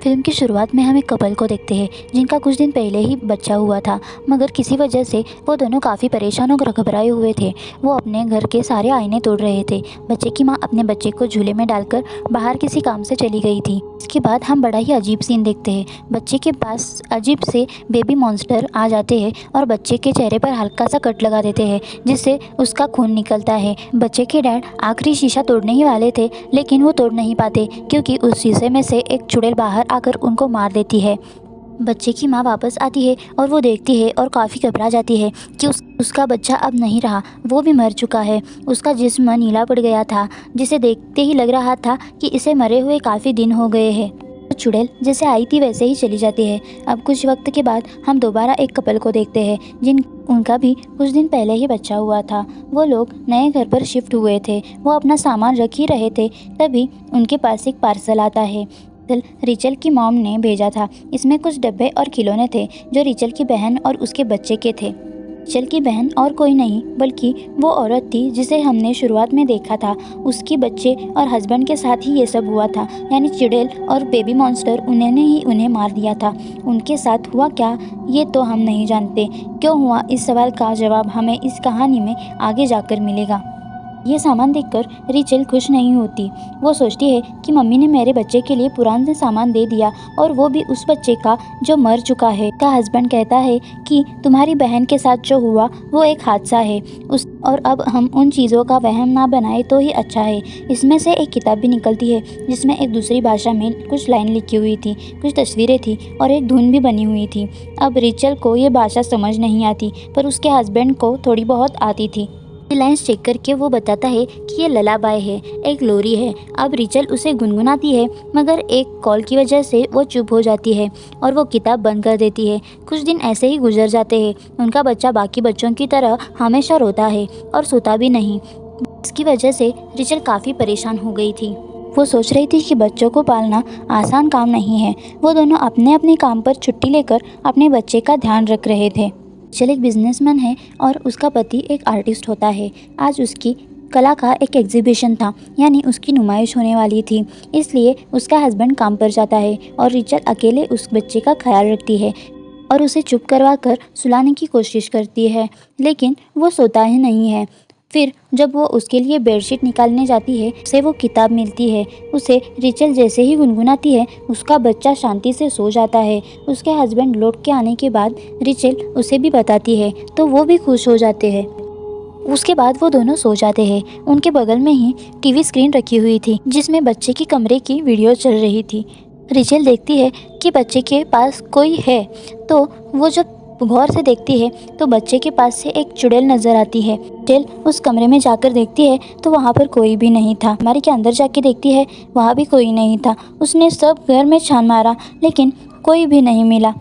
Film की शुरुआत में हम एक कपल को देखते हैं जिनका कुछ दिन पहले ही बच्चा हुआ था, मगर किसी वजह से वो दोनों काफ़ी परेशान और घबराए हुए थे। वो अपने घर के सारे आईने तोड़ रहे थे। बच्चे की माँ अपने बच्चे को झूले में डालकर बाहर किसी काम से चली गई थी। इसके बाद हम बड़ा ही अजीब सीन देखते हैं। बच्चे के पास अजीब से बेबी मॉन्स्टर आ जाते हैं और बच्चे के चेहरे पर हल्का सा कट लगा देते हैं, जिससे उसका खून निकलता है। बच्चे के डैड आखिरी शीशा तोड़ने ही वाले थे, लेकिन वो तोड़ नहीं पाते क्योंकि उस शीशे में से एक चुड़ैल बाहर आकर उनको मार देती है। बच्चे की माँ वापस आती है और वो देखती है और काफ़ी घबरा जाती है कि उसका बच्चा अब नहीं रहा, वो भी मर चुका है। उसका जिस्म नीला पड़ गया था, जिसे देखते ही लग रहा था कि इसे मरे हुए काफ़ी दिन हो गए हैं। चुड़ैल जैसे आई थी वैसे ही चली जाती है। अब कुछ वक्त के बाद हम दोबारा एक कपल को देखते हैं उनका भी कुछ दिन पहले ही बच्चा हुआ था। वो लोग नए घर पर शिफ्ट हुए थे। वो अपना सामान रख ही रहे थे, तभी उनके पास एक पार्सल आता है। रिचल की मॉम ने भेजा था। इसमें कुछ डब्बे और खिलौने थे जो रिचल की बहन और उसके बच्चे के थे। रिचल की बहन और कोई नहीं बल्कि वो औरत थी जिसे हमने शुरुआत में देखा था। उसकी बच्चे और हस्बैंड के साथ ही ये सब हुआ था, यानी चुड़ैल और बेबी मॉन्स्टर उन्होंने ही उन्हें मार दिया था। उनके साथ हुआ क्या ये तो हम नहीं जानते। क्यों हुआ, इस सवाल का जवाब हमें इस कहानी में आगे जाकर मिलेगा। ये सामान देखकर रिचल खुश नहीं होती। वो सोचती है कि मम्मी ने मेरे बच्चे के लिए पुराना सामान दे दिया, और वो भी उस बच्चे का जो मर चुका है। का हस्बैंड कहता है कि तुम्हारी बहन के साथ जो हुआ वो एक हादसा है, और अब हम उन चीज़ों का वहम ना बनाए तो ही अच्छा है। इसमें से एक किताब भी निकलती है जिसमें एक दूसरी भाषा में कुछ लाइन लिखी हुई थी, कुछ तस्वीरें थी और एक धुन भी बनी हुई थी। अब रिचल को ये भाषा समझ नहीं आती, पर उसके हस्बैंड को थोड़ी बहुत आती थी। लाइन्स चेक करके वो बताता है कि ये ललाबाय है, एक लोरी है। अब रिचल उसे गुनगुनाती है, मगर एक कॉल की वजह से वो चुप हो जाती है और वो किताब बंद कर देती है। कुछ दिन ऐसे ही गुजर जाते हैं। उनका बच्चा बाकी बच्चों की तरह हमेशा रोता है और सोता भी नहीं। इसकी वजह से रिचल काफ़ी परेशान हो गई थी। वो सोच रही थी कि बच्चों को पालना आसान काम नहीं है। वो दोनों अपने अपने काम पर छुट्टी लेकर अपने बच्चे का ध्यान रख रहे थे। रिचल एक बिजनेसमैन है और उसका पति एक आर्टिस्ट होता है। आज उसकी कला का एक एग्जीबिशन था, यानी उसकी नुमाइश होने वाली थी। इसलिए उसका हस्बैंड काम पर जाता है और रिचल अकेले उस बच्चे का ख्याल रखती है और उसे चुप करवा कर सुलाने की कोशिश करती है, लेकिन वो सोता ही नहीं है। फिर जब वो उसके लिए बेडशीट निकालने जाती है, उसे वो किताब मिलती है। उसे रिचल जैसे ही गुनगुनाती है, उसका बच्चा शांति से सो जाता है। उसके हस्बैंड लौट के आने के बाद रिचल उसे भी बताती है, तो वो भी खुश हो जाते हैं। उसके बाद वो दोनों सो जाते हैं। उनके बगल में ही टीवी स्क्रीन रखी हुई थी जिसमें बच्चे की कमरे की वीडियो चल रही थी। रिचल देखती है कि बच्चे के पास कोई है, तो वो जब गौर से देखती है तो बच्चे के पास से एक चुड़ैल नजर आती है। चुड़ैल उस कमरे में जाकर देखती है तो वहाँ पर कोई भी नहीं था। अलमारी के अंदर जाके देखती है, वहाँ भी कोई नहीं था। उसने सब घर में छान मारा, लेकिन कोई भी नहीं मिला।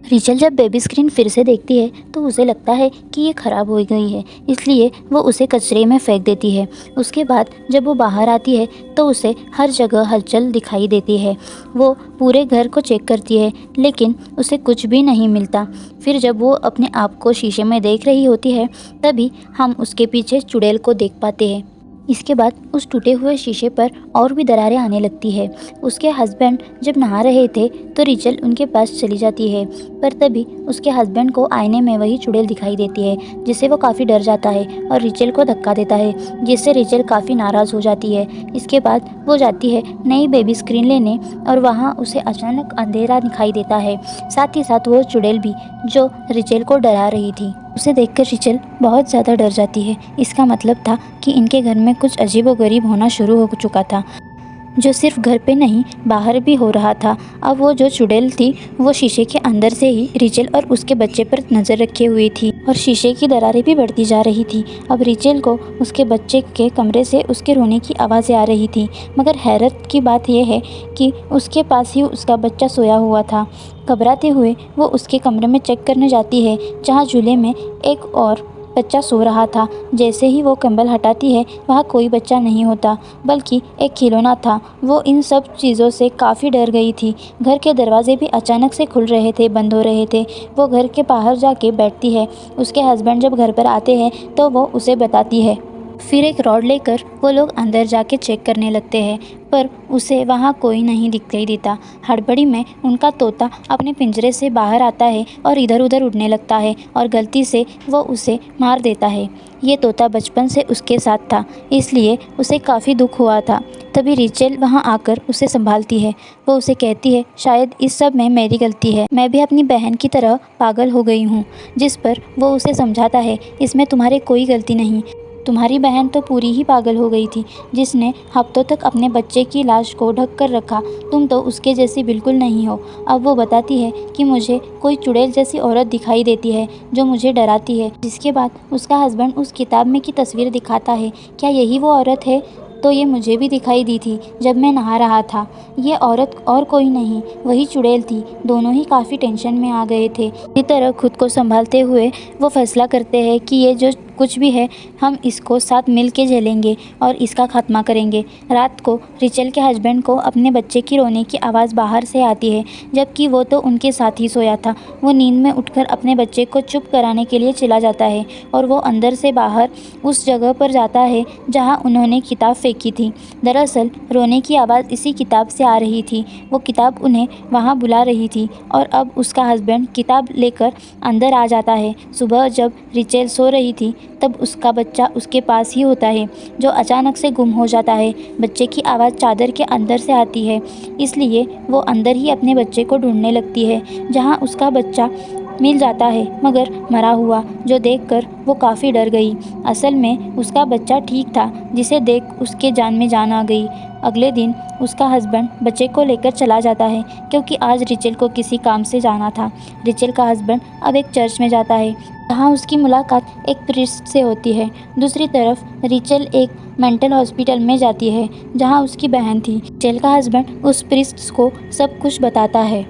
रिचल जब बेबी स्क्रीन फिर से देखती है तो उसे लगता है कि ये ख़राब हो गई है, इसलिए वो उसे कचरे में फेंक देती है। उसके बाद जब वो बाहर आती है तो उसे हर जगह हलचल दिखाई देती है। वो पूरे घर को चेक करती है, लेकिन उसे कुछ भी नहीं मिलता। फिर जब वो अपने आप को शीशे में देख रही होती है, तभी हम उसके पीछे चुड़ैल को देख पाते हैं। इसके बाद उस टूटे हुए शीशे पर और भी दरारें आने लगती है। उसके हस्बैंड जब नहा रहे थे तो रिचल उनके पास चली जाती है, पर तभी उसके हस्बैंड को आईने में वही चुड़ैल दिखाई देती है, जिससे वो काफ़ी डर जाता है और रिचल को धक्का देता है, जिससे रिचल काफ़ी नाराज़ हो जाती है। इसके बाद वो जाती है नई बेबी स्क्रीन लेने, और वहाँ उसे अचानक अंधेरा दिखाई देता है, साथ ही साथ वो चुड़ैल भी जो रिचल को डरा रही थी। उसे देखकर रिचल बहुत ज़्यादा डर जाती है। इसका मतलब था कि इनके घर में कुछ अजीबोगरीब होना शुरू हो चुका था, जो सिर्फ घर पे नहीं बाहर भी हो रहा था। अब वो जो चुड़ैल थी वो शीशे के अंदर से ही रिचल और उसके बच्चे पर नज़र रखे हुई थी, और शीशे की दरारें भी बढ़ती जा रही थी। अब रिचल को उसके बच्चे के कमरे से उसके रोने की आवाज़ें आ रही थी, मगर हैरत की बात यह है कि उसके पास ही उसका बच्चा सोया हुआ था। घबराते हुए वो उसके कमरे में चेक करने जाती है, जहाँ झूले में एक और बच्चा सो रहा था। जैसे ही वो कंबल हटाती है, वहाँ कोई बच्चा नहीं होता, बल्कि एक खिलौना था। वो इन सब चीज़ों से काफ़ी डर गई थी। घर के दरवाजे भी अचानक से खुल रहे थे, बंद हो रहे थे। वो घर के बाहर जाके बैठती है। उसके हस्बैंड जब घर पर आते हैं तो वो उसे बताती है फिर एक रॉड लेकर वो लोग अंदर जाके चेक करने लगते हैं, पर उसे वहाँ कोई नहीं दिखाई देता। हड़बड़ी में उनका तोता अपने पिंजरे से बाहर आता है और इधर उधर उड़ने लगता है और गलती से वो उसे मार देता है। ये तोता बचपन से उसके साथ था, इसलिए उसे काफ़ी दुख हुआ था। तभी रिचेल वहाँ आकर उसे संभालती है। वो उसे कहती है, शायद इस सब में मेरी गलती है, मैं भी अपनी बहन की तरह पागल हो गई हूँ। जिस पर वो उसे समझाता है, इसमें तुम्हारी कोई गलती नहीं, तुम्हारी बहन तो पूरी ही पागल हो गई थी, जिसने हफ्तों तक अपने बच्चे की लाश को ढक कर रखा। तुम तो उसके जैसी बिल्कुल नहीं हो। अब वो बताती है कि मुझे कोई चुड़ैल जैसी औरत दिखाई देती है जो मुझे डराती है। जिसके बाद उसका हस्बैंड उस किताब में की तस्वीर दिखाता है। क्या यही वो औरत है? तो ये मुझे भी दिखाई दी थी जब मैं नहा रहा था। ये औरत और कोई नहीं, वही चुड़ैल थी। दोनों ही काफ़ी टेंशन में आ गए थे। इसी तरह खुद को संभालते हुए वो फैसला करते हैं कि ये जो कुछ भी है, हम इसको साथ मिल के झेलेंगे और इसका खात्मा करेंगे। रात को रिचल के हस्बैंड को अपने बच्चे की रोने की आवाज़ बाहर से आती है, जबकि वो तो उनके साथ ही सोया था। वो नींद में उठकर अपने बच्चे को चुप कराने के लिए चला जाता है और वो अंदर से बाहर उस जगह पर जाता है जहाँ उन्होंने किताब फेंकी थी। दरअसल रोने की आवाज़ इसी किताब से आ रही थी। वो किताब उन्हें वहाँ बुला रही थी और अब उसका हस्बैंड किताब लेकर अंदर आ जाता है। सुबह जब रिचेल सो रही थी, तब उसका बच्चा उसके पास ही होता है, जो अचानक से गुम हो जाता है। बच्चे की आवाज़ चादर के अंदर से आती है, इसलिए वो अंदर ही अपने बच्चे को ढूंढने लगती है, जहाँ उसका बच्चा मिल जाता है, मगर मरा हुआ, जो देखकर वो काफ़ी डर गई। असल में उसका बच्चा ठीक था, जिसे देख उसके जान में जान आ गई। अगले दिन उसका हस्बैंड बच्चे को लेकर चला जाता है, क्योंकि आज रिचेल को किसी काम से जाना था। रिचेल का हस्बैंड अब एक चर्च में जाता है, जहाँ उसकी मुलाकात एक प्रीस्ट से होती है। दूसरी तरफ रिचेल एक मेंटल हॉस्पिटल में जाती है, जहाँ उसकी बहन थी। रिचेल का हस्बैंड उस प्रीस्ट को सब कुछ बताता है।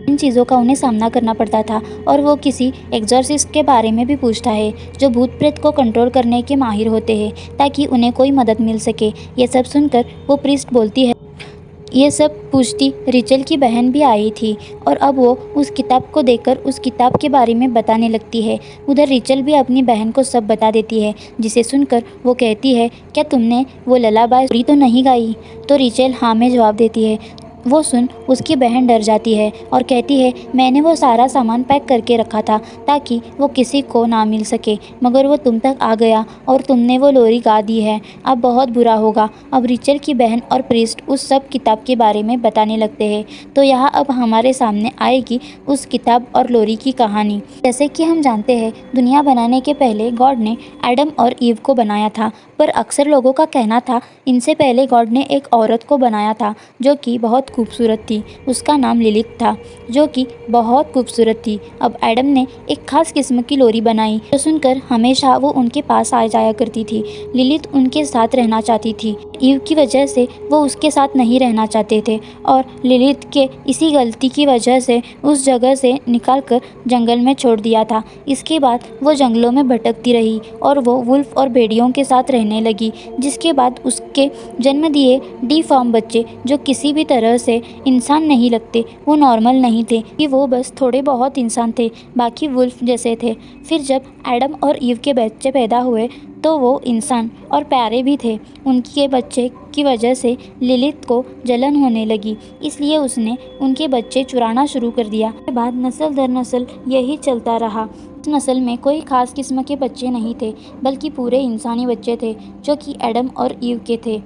इन चीज़ों का उन्हें सामना करना पड़ता था, और वो किसी एग्जॉर्सिस्ट के बारे में भी पूछता है, जो भूत प्रेत को कंट्रोल करने के माहिर होते हैं, ताकि उन्हें कोई मदद मिल सके। ये सब सुनकर वो प्रीस्ट बोलती है, ये सब पूछती रिचेल की बहन भी आई थी, और अब वो उस किताब को देखकर उस किताब के बारे में बताने लगती है। उधर रिचेल भी अपनी बहन को सब बता देती है, जिसे सुनकर वो कहती है, क्या तुमने वो ललाबाई तो नहीं गाई? तो रिचेल हाँ में जवाब देती है। वो सुन उसकी बहन डर जाती है और कहती है, मैंने वो सारा सामान पैक करके रखा था ताकि वो किसी को ना मिल सके, मगर वो तुम तक आ गया और तुमने वो लोरी गा दी है। अब बहुत बुरा होगा। अब रिचल की बहन और प्रीस्ट उस सब किताब के बारे में बताने लगते हैं। तो यहाँ अब हमारे सामने आएगी उस किताब और लोरी की कहानी। जैसे कि हम जानते हैं, दुनिया बनाने के पहले गॉड ने एडम और ईव को बनाया था, पर अक्सर लोगों का कहना था इनसे पहले गॉड ने एक औरत को बनाया था, जो कि बहुत खूबसूरत थी। उसका नाम लिलित था, जो कि बहुत खूबसूरत थी। अब एडम ने एक खास किस्म की लोरी बनाई, जो सुनकर हमेशा वो उनके पास आ जाया करती थी। लिलित उनके साथ रहना चाहती थी। ईव की वजह से वो उसके साथ नहीं रहना चाहते थे, और लिलित के इसी गलती की वजह से उस जगह से निकाल कर जंगल में छोड़ दिया था। इसके बाद वो जंगलों में भटकती रही और वो वुल्फ और भेड़ियों के साथ रहने लगी, जिसके बाद उसके जन्म दिए डिफॉर्म बच्चे, जो किसी भी तरह से इंसान नहीं लगते, वो नॉर्मल नहीं थे, कि वो बस थोड़े बहुत इंसान थे, बाकी वुल्फ जैसे थे। फिर जब एडम और ईव के बच्चे पैदा हुए, तो वो इंसान और प्यारे भी थे। उनके बच्चे की वजह से लिलित को जलन होने लगी, इसलिए उसने उनके बच्चे चुराना शुरू कर दिया। उसके बाद नस्ल दर नस्ल यही चलता रहा। इस नस्ल में कोई खास किस्म के बच्चे नहीं थे, बल्कि पूरे इंसानी बच्चे थे, जो कि एडम और ईव के थे।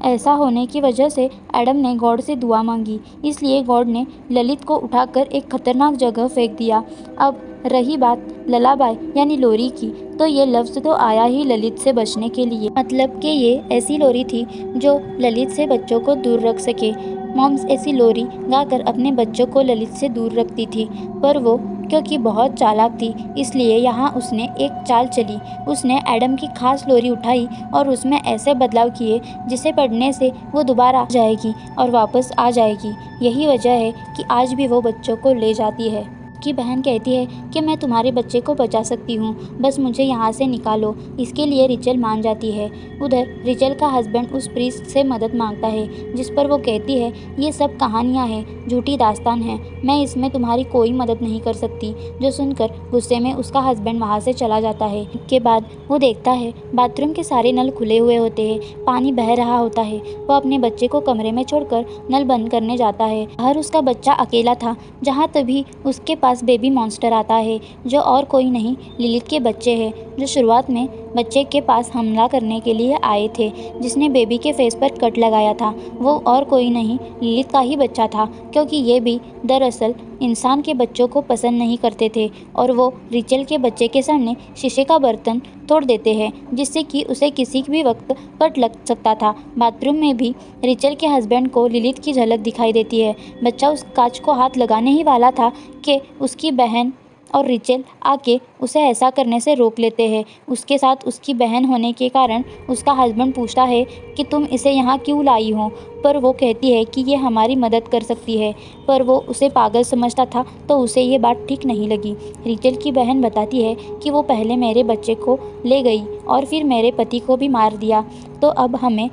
ऐसा होने की वजह से एडम ने गॉड से दुआ मांगी, इसलिए गॉड ने ललित को उठाकर एक खतरनाक जगह फेंक दिया। अब रही बात ललाबाई यानी लोरी की, तो ये लफ्ज़ तो आया ही ललित से बचने के लिए, मतलब कि ये ऐसी लोरी थी जो ललित से बच्चों को दूर रख सके। मॉम्स ऐसी लोरी गाकर अपने बच्चों को ललित से दूर रखती थी, पर वो क्योंकि बहुत चालाक थी, इसलिए यहाँ उसने एक चाल चली। उसने एडम की खास लोरी उठाई और उसमें ऐसे बदलाव किए जिसे पढ़ने से वो दोबारा आ जाएगी और वापस आ जाएगी। यही वजह है कि आज भी वो बच्चों को ले जाती है। उसकी बहन कहती है कि मैं तुम्हारे बच्चे को बचा सकती हूँ, बस मुझे यहाँ से निकालो। इसके लिए रिचल मान जाती है। उधर रिचल का हस्बैंड उस प्रीस्ट से मदद मांगता है, जिस पर वो कहती है ये सब कहानियाँ हैं, झूठी दास्तान है, मैं इसमें तुम्हारी कोई मदद नहीं कर सकती। जो सुनकर गुस्से में उसका हस्बैंड वहाँ से चला जाता है। के बाद वो देखता है बाथरूम के सारे नल खुले हुए होते हैं, पानी बह रहा होता है। वो अपने बच्चे को कमरे में छोड़कर नल बंद करने जाता है। बाहर उसका बच्चा अकेला था, जहाँ तभी उसके पास बेबी मॉन्स्टर आता है, जो और कोई नहीं लिलिथ के बच्चे हैं, जो शुरुआत में बच्चे के पास हमला करने के लिए आए थे। जिसने बेबी के फेस पर कट लगाया था वो और कोई नहीं लिलिथ का ही बच्चा था, क्योंकि ये भी दरअसल इंसान के बच्चों को पसंद नहीं करते थे और वो रिचल के बच्चे के सामने शीशे का बर्तन तोड़ देते हैं, जिससे कि उसे किसी भी वक्त कट लग सकता था। बाथरूम में भी रिचल के हस्बैंड को लिलिथ की झलक दिखाई देती है। बच्चा उस कांच को हाथ लगाने ही वाला था कि उसकी बहन और रिचल आके उसे ऐसा करने से रोक लेते हैं। उसके साथ उसकी बहन होने के कारण उसका हस्बैंड पूछता है कि तुम इसे यहाँ क्यों लाई हो, पर वो कहती है कि ये हमारी मदद कर सकती है, पर वो उसे पागल समझता था तो उसे ये बात ठीक नहीं लगी। रिचल की बहन बताती है कि वो पहले मेरे बच्चे को ले गई और फिर मेरे पति को भी मार दिया, तो अब हमें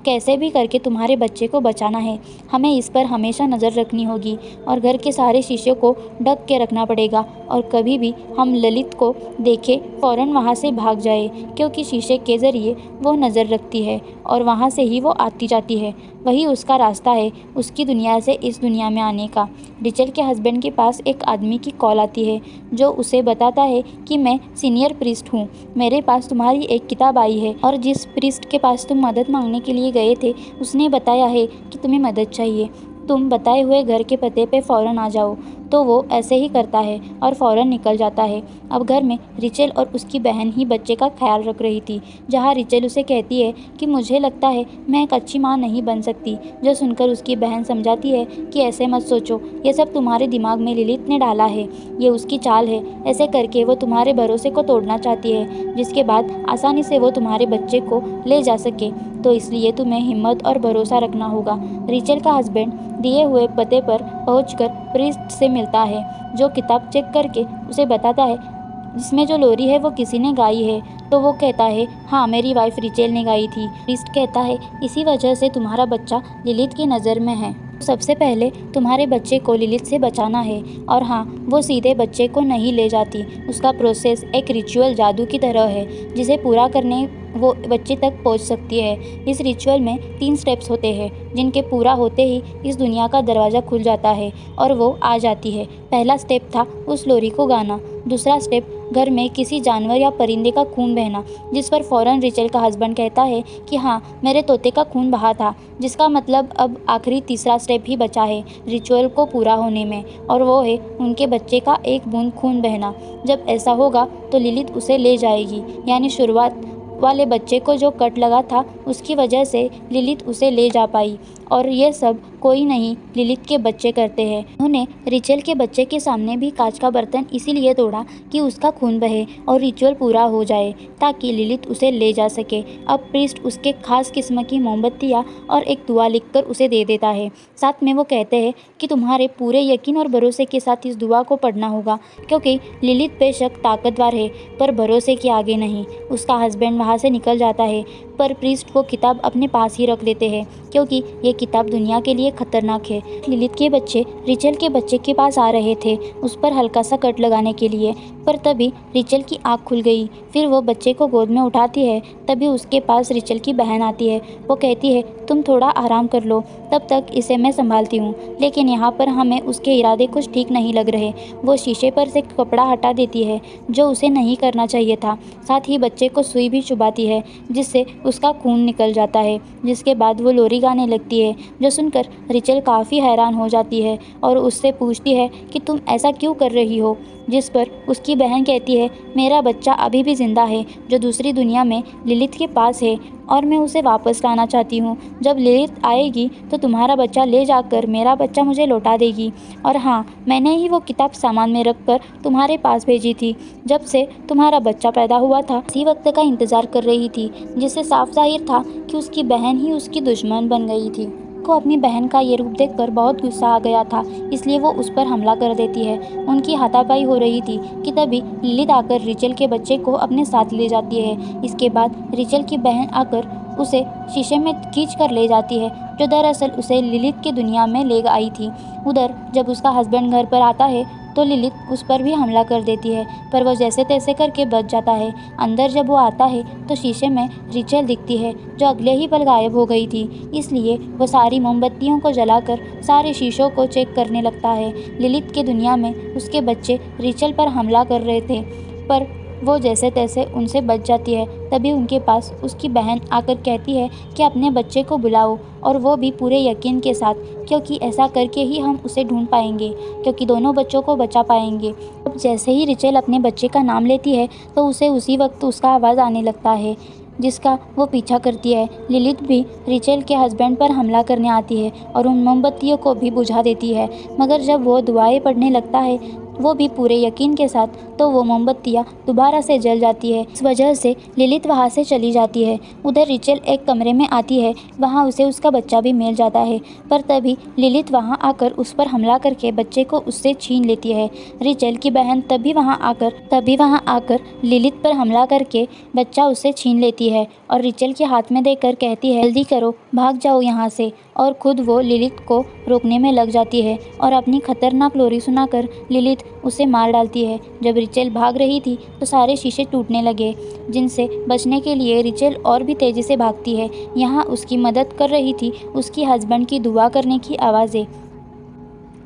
कैसे भी करके तुम्हारे बच्चे को बचाना है। हमें इस पर हमेशा नज़र रखनी होगी और घर के सारे शीशे को ढक के रखना पड़ेगा, और कभी भी हम ललित को देखे फ़ौरन वहाँ से भाग जाए, क्योंकि शीशे के ज़रिए वो नज़र रखती है और वहाँ से ही वो आती जाती है। वही उसका रास्ता है उसकी दुनिया से इस दुनिया में आने का। रिचल के हस्बैंड के पास एक आदमी की कॉल आती है, जो उसे बताता है कि मैं सीनियर प्रीस्ट हूँ, मेरे पास तुम्हारी एक किताब आई है और जिस प्रीस्ट के पास तुम मदद मांगने के लिए गए थे उसने बताया है कि तुम्हें मदद चाहिए, तुम बताए हुए घर के पते पे फ़ौरन आ जाओ। तो वो ऐसे ही करता है और फ़ौरन निकल जाता है। अब घर में रिचल और उसकी बहन ही बच्चे का ख्याल रख रही थी, जहाँ रिचल उसे कहती है कि मुझे लगता है मैं एक अच्छी माँ नहीं बन सकती। जो सुनकर उसकी बहन समझाती है कि ऐसे मत सोचो, ये सब तुम्हारे दिमाग में लिलिथ ने डाला है, ये उसकी चाल है। ऐसे करके वो तुम्हारे भरोसे को तोड़ना चाहती है, जिसके बाद आसानी से वो तुम्हारे बच्चे को ले जा सके, तो इसलिए तुम्हें हिम्मत और भरोसा रखना होगा। रिचल का हस्बैंड दिए हुए पते पर पहुंचकर प्रीस्ट से मिलता है, जो किताब चेक करके उसे बताता है जिसमें जो लोरी है वो किसी ने गाई है। तो वो कहता है हाँ, मेरी वाइफ रिचेल ने गाई थी। प्रीस्ट कहता है इसी वजह से तुम्हारा बच्चा लिलिथ की नज़र में है। सबसे पहले तुम्हारे बच्चे को लिलिथ से बचाना है, और हाँ, वो सीधे बच्चे को नहीं ले जाती। उसका प्रोसेस एक रिचुअल जादू की तरह है, जिसे पूरा करने वो बच्चे तक पहुंच सकती है। इस रिचुअल में 3 स्टेप्स होते हैं, जिनके पूरा होते ही इस दुनिया का दरवाज़ा खुल जाता है और वो आ जाती है। पहला स्टेप था उस लोरी को गाना। दूसरा स्टेप घर में किसी जानवर या परिंदे का खून बहना, जिस पर फ़ौरन रिचल का हस्बैंड कहता है कि हाँ, मेरे तोते का खून बहा था, जिसका मतलब अब आखिरी तीसरा स्टेप ही बचा है रिचुअल को पूरा होने में, और वो है उनके बच्चे का एक बूंद खून बहना। जब ऐसा होगा तो लिलिथ उसे ले जाएगी, यानी शुरुआत वाले बच्चे को जो कट लगा था उसकी वजह से लिलिथ उसे ले जा पाई। और ये सब कोई नहीं लिलिथ के बच्चे करते हैं। उन्होंने रिचल के बच्चे के सामने भी कांच का बर्तन इसीलिए तोड़ा कि उसका खून बहे और रिचुअल पूरा हो जाए, ताकि लिलिथ उसे ले जा सके। अब प्रीस्ट उसके खास किस्म की मोमबत्तियाँ और एक दुआ लिखकर उसे दे देता है। साथ में वो कहते हैं कि तुम्हारे पूरे यकीन और भरोसे के साथ इस दुआ को पढ़ना होगा, क्योंकि लिलिथ बेशक ताकतवर है पर भरोसे के आगे नहीं। उसका हस्बैंड वहाँ से निकल जाता है, पर प्रीस्ट वो किताब अपने पास ही रख लेते हैं, क्योंकि ये किताब दुनिया के लिए खतरनाक है। लिलिथ के बच्चे रिचल के बच्चे के पास आ रहे थे उस पर हल्का सा कट लगाने के लिए, पर तभी रिचल की आँख खुल गई। फिर वो बच्चे को गोद में उठाती है। तभी उसके पास रिचल की बहन आती है। वो कहती है तुम थोड़ा आराम कर लो, तब तक इसे मैं संभालती हूँ। लेकिन यहाँ पर हमें उसके इरादे कुछ ठीक नहीं लग रहे। वो शीशे पर से कपड़ा हटा देती है, जो उसे नहीं करना चाहिए था। साथ ही बच्चे को सुई भी चुभाती है, जिससे उसका खून निकल जाता है। जिसके बाद वो लोरी गाने लगती है, जो सुनकर रिचल काफ़ी हैरान हो जाती है और उससे पूछती है कि तुम ऐसा क्यों कर रही हो। जिस पर उसकी बहन कहती है मेरा बच्चा अभी भी ज़िंदा है, जो दूसरी दुनिया में लिलिथ के पास है, और मैं उसे वापस लाना चाहती हूँ। जब लिलिथ आएगी तो तुम्हारा बच्चा ले जाकर मेरा बच्चा मुझे लौटा देगी। और हाँ, मैंने ही वो किताब सामान में रख कर तुम्हारे पास भेजी थी जब से तुम्हारा बच्चा पैदा हुआ था। इसी वक्त का इंतज़ार कर रही थी, जिससे साफ जाहिर था कि उसकी बहन ही उसकी दुश्मन बन गई थी। को अपनी बहन का ये रूप देखकर बहुत गुस्सा आ गया था, इसलिए वो उस पर हमला कर देती है। उनकी हाथापाई हो रही थी कि तभी लिलित आकर रिचल के बच्चे को अपने साथ ले जाती है। इसके बाद रिचल की बहन आकर उसे शीशे में खींच कर ले जाती है, जो दरअसल उसे लिलित की दुनिया में ले आई थी। उधर जब उसका हस्बैंड घर पर आता है तो लिलित उस पर भी हमला कर देती है, पर वो जैसे तैसे करके बच जाता है। अंदर जब वो आता है तो शीशे में रिचल दिखती है, जो अगले ही पल गायब हो गई थी। इसलिए वो सारी मोमबत्तियों को जलाकर सारे शीशों को चेक करने लगता है। लिलित की दुनिया में उसके बच्चे रिचल पर हमला कर रहे थे, पर वो जैसे तैसे उनसे बच जाती है। तभी उनके पास उसकी बहन आकर कहती है कि अपने बच्चे को बुलाओ, और वो भी पूरे यकीन के साथ, क्योंकि ऐसा करके ही हम उसे ढूंढ पाएंगे, क्योंकि दोनों बच्चों को बचा पाएंगे। अब जैसे ही रिचल अपने बच्चे का नाम लेती है तो उसे उसी वक्त उसका आवाज़ आने लगता है, जिसका वो पीछा करती है। लिलित भी रिचल के हस्बैंड पर हमला करने आती है और उन मोमबत्तियों को भी बुझा देती है, मगर जब वो दुआएं पढ़ने लगता है, वो भी पूरे यकीन के साथ, तो वो मोमबत्तियाँ दोबारा से जल जाती है। इस वजह से लिलित वहाँ से चली जाती है। उधर रिचल एक कमरे में आती है, वहाँ उसे उसका बच्चा भी मिल जाता है, पर तभी लिलित वहाँ आकर उस पर हमला करके बच्चे को उससे छीन लेती है। रिचल की बहन तभी वहाँ आकर लिलित पर हमला करके बच्चा उससे छीन लेती है और रिचल के हाथ में देकर कहती है, जल्दी करो, भाग जाओ यहाँ से। और खुद वो लिलित को रोकने में लग जाती है और अपनी खतरनाक लोरी सुनाकर लिलित उसे मार डालती है। जब रिचल भाग रही थी तो सारे शीशे टूटने लगे, जिनसे बचने के लिए रिचल और भी तेज़ी से भागती है। यहाँ उसकी मदद कर रही थी उसकी हस्बैंड की दुआ करने की आवाज़ें।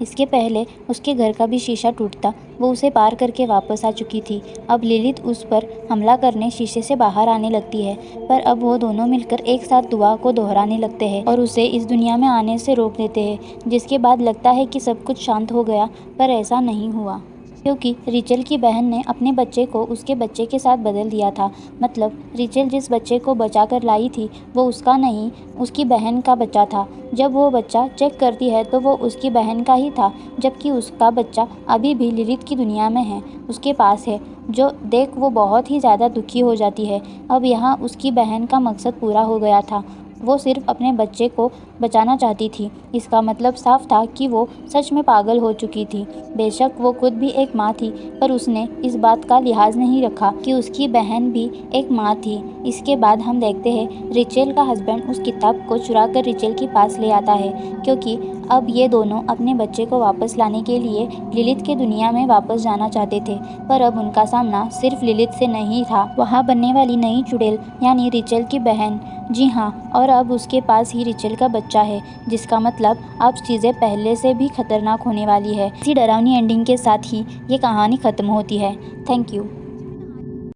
इसके पहले उसके घर का भी शीशा टूटता, वो उसे पार करके वापस आ चुकी थी। अब लिलित उस पर हमला करने शीशे से बाहर आने लगती है, पर अब वो दोनों मिलकर एक साथ दुआ को दोहराने लगते हैं और उसे इस दुनिया में आने से रोक देते हैं। जिसके बाद लगता है कि सब कुछ शांत हो गया, पर ऐसा नहीं हुआ, क्योंकि रिचल की बहन ने अपने बच्चे को उसके बच्चे के साथ बदल दिया था। मतलब रिचल जिस बच्चे को बचा कर लाई थी वो उसका नहीं, उसकी बहन का बच्चा था। जब वो बच्चा चेक करती है तो वो उसकी बहन का ही था, जबकि उसका बच्चा अभी भी लिलित की दुनिया में है, उसके पास है, जो देख वो बहुत ही ज़्यादा दुखी हो जाती है। अब यहाँ उसकी बहन का मकसद पूरा हो गया था, वो सिर्फ अपने बच्चे को बचाना चाहती थी। इसका मतलब साफ था कि वो सच में पागल हो चुकी थी। बेशक वो खुद भी एक माँ थी, पर उसने इस बात का लिहाज नहीं रखा कि उसकी बहन भी एक माँ थी। इसके बाद हम देखते हैं रिचल का हस्बैंड उस किताब को चुरा कर रिचल के पास ले आता है, क्योंकि अब ये दोनों अपने बच्चे को वापस लाने के लिए लिलित के दुनिया में वापस जाना चाहते थे। पर अब उनका सामना सिर्फ लिलित से नहीं था, वहाँ बनने वाली नई चुड़ैल यानी रिचल की बहन। जी हाँ, और अब उसके पास ही रिचल का बच्चा है, जिसका मतलब अब चीज़ें पहले से भी खतरनाक होने वाली है। इसी डरावनी एंडिंग के साथ ही ये कहानी ख़त्म होती है। Thank you.